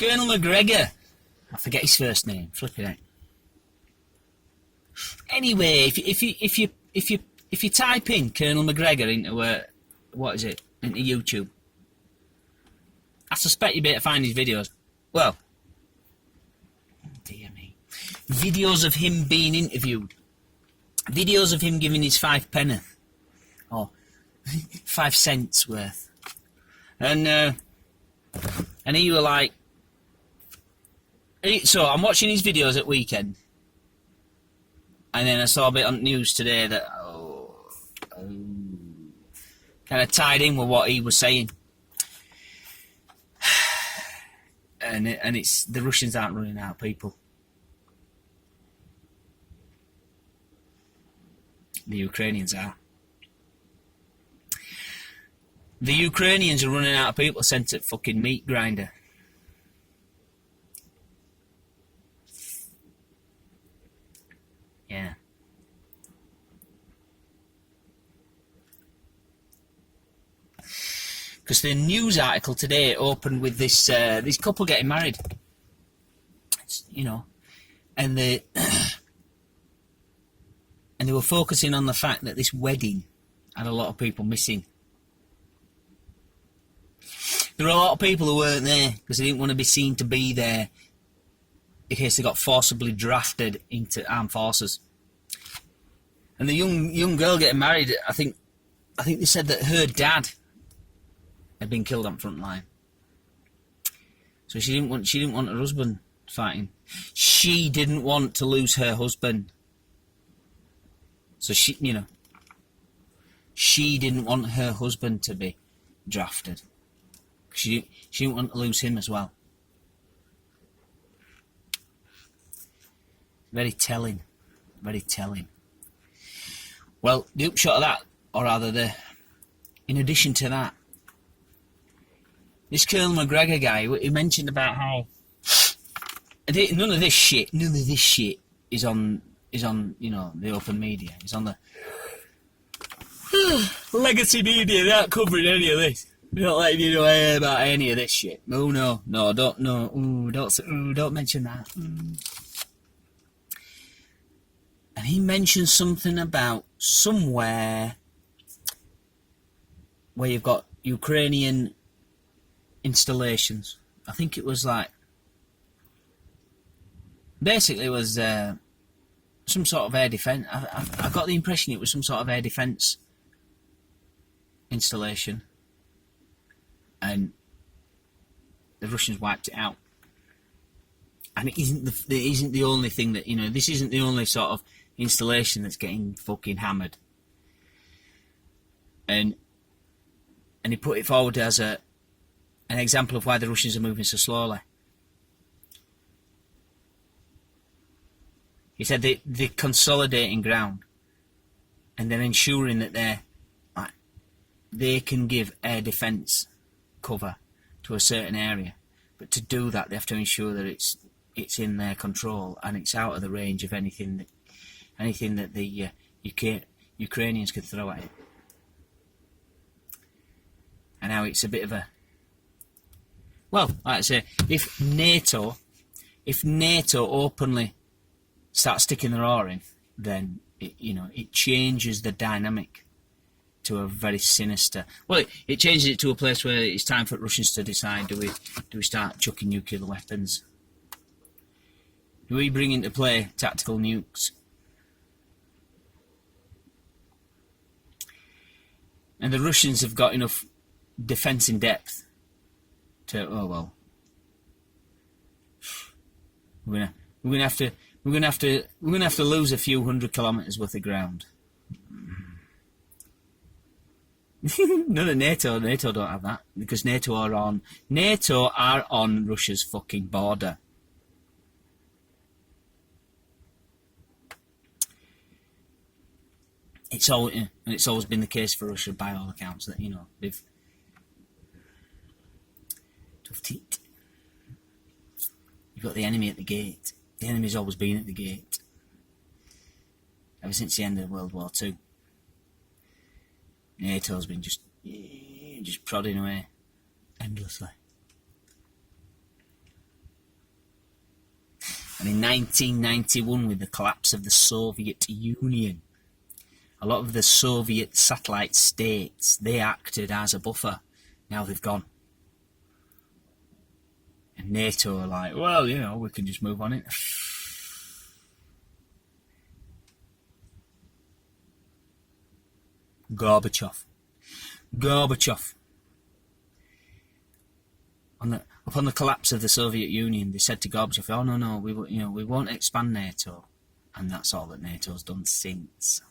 Colonel McGregor. I forget his first name. Flipping it. Anyway, if you type in Colonel McGregor into into YouTube, I suspect you'll be able to find his videos. Well, dear me, videos of him being interviewed, videos of him giving his 5 penneth or 5 cents worth, and he were like, so I'm watching his videos at weekend. And then I saw a bit on the news today that kind of tied in with what he was saying. And it's the Russians aren't running out of people. The Ukrainians are. The Ukrainians are running out of people sent at fucking meat grinder. Yeah. Because the news article today opened with this couple getting married. You know, and they were focusing on the fact that this wedding had a lot of people missing. There were a lot of people who weren't there because they didn't want to be seen to be there in case they got forcibly drafted into armed forces. And the young girl getting married, I think they said that her dad had been killed on front line. So she didn't want her husband fighting. She didn't want to lose her husband. So she didn't want her husband to be drafted. She didn't want to lose him as well. Very telling. Very telling. Well, the upshot of that, or rather in addition to that, this Colonel McGregor guy, he mentioned about how none of this shit is on the open media. It's on the legacy media. They're not covering any of this. They're not letting you know about any of this shit. No, don't mention that. And he mentioned something about somewhere where you've got Ukrainian installations. I think it was like, basically it was some sort of air defence. I got the impression it was some sort of air defence installation, and the Russians wiped it out. And it isn't the only thing that, this isn't the only sort of installation that's getting fucking hammered. And he put it forward as an example of why the Russians are moving so slowly. He said they're consolidating ground, and they're ensuring that they can give air defence cover to a certain area. But to do that, they have to ensure that it's in their control and it's out of the range of anything that the Ukrainians could throw at it. And now it's a bit of a, well, like I say, if NATO openly starts sticking their oar in, then it changes the dynamic to a very sinister. Well, it changes it to a place where it's time for Russians to decide: do we start chucking nuclear weapons? Do we bring into play tactical nukes? And the Russians have got enough defence in depth to, we're gonna have to lose a few 100 kilometres worth of ground. None of NATO don't have that, because NATO are on Russia's fucking border. It's always been the case for Russia, by all accounts, that they've tough teeth. You've got the enemy at the gate. The enemy's always been at the gate ever since the end of World War II. NATO's been just prodding away endlessly. And in 1991, with the collapse of the Soviet Union, a lot of the Soviet satellite states, they acted as a buffer. Now they've gone. And NATO are like, well, you know, we can just move on it. Gorbachev. Upon the collapse of the Soviet Union, they said to Gorbachev, "Oh no, we won't expand NATO," and that's all that NATO's done since.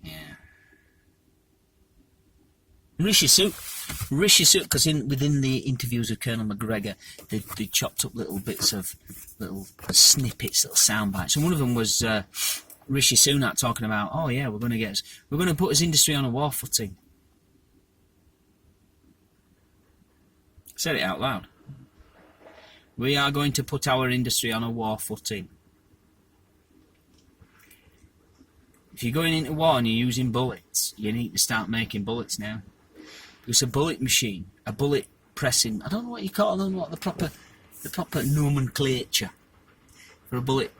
Yeah. Rishi Sunak, because within the interviews with Colonel McGregor, they chopped up little bits of little snippets, little sound bites, and one of them was Rishi Sunak talking about, "Oh yeah, we're going to put his industry on a war footing." Said it out loud. We are going to put our industry on a war footing. If you're going into war and you're using bullets, you need to start making bullets now. It's a bullet machine, a bullet pressing. I don't know what you call them. What the proper nomenclature for a bullet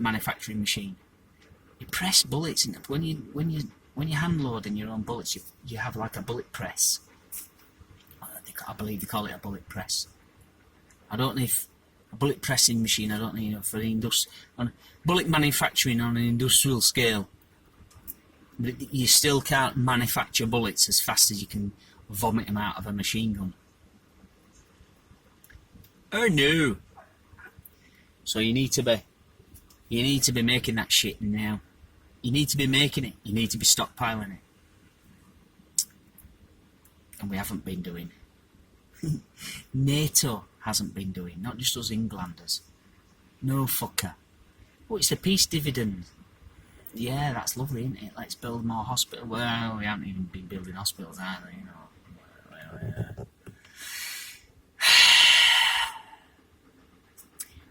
manufacturing machine. You press bullets in when you hand loading your own bullets. You have like a bullet press. I believe they call it a bullet press. I don't know if a bullet pressing machine. I don't know, for on bullet manufacturing on an industrial scale. But you still can't manufacture bullets as fast as you can vomit them out of a machine gun. Oh no! So you need to be making that shit now. You need to be making it. You need to be stockpiling it, and we haven't been doing. NATO hasn't been doing. Not just us Englanders. No fucker. Oh, it's the peace dividend. Yeah, that's lovely, isn't it? Let's build more hospitals. Well, we haven't even been building hospitals either, you know.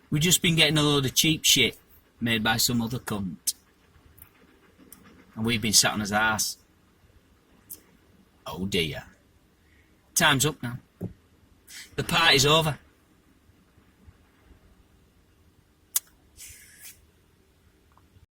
We've just been getting a load of cheap shit made by some other cunt. And we've been sat on his arse. Oh dear. Time's up now. The party's over.